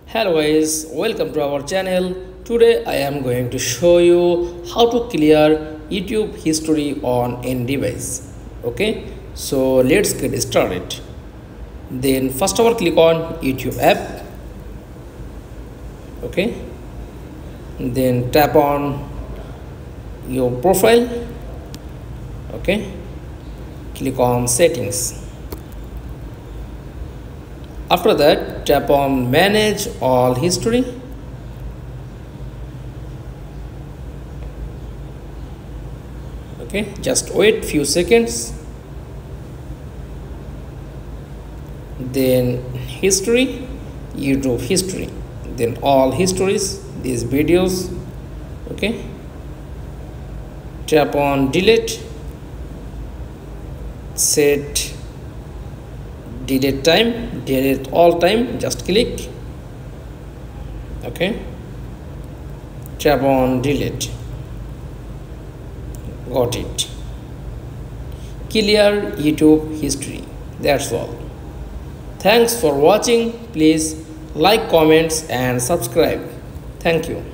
Hello guys, welcome to our channel. Today I am going to show you how to clear YouTube history on any device. Okay, so let's get started. Then first of all click on YouTube app. Okay, then tap on your profile. Okay, click on settings. After that, tap on manage all history. Okay, just wait few seconds. Then history, YouTube history, then all histories, these videos. Okay, tap on delete, set delete time, delete all time, just click. Okay, tap on delete, got it. Clear YouTube history, that's all. Thanks for watching. Please like, comments and subscribe. Thank you.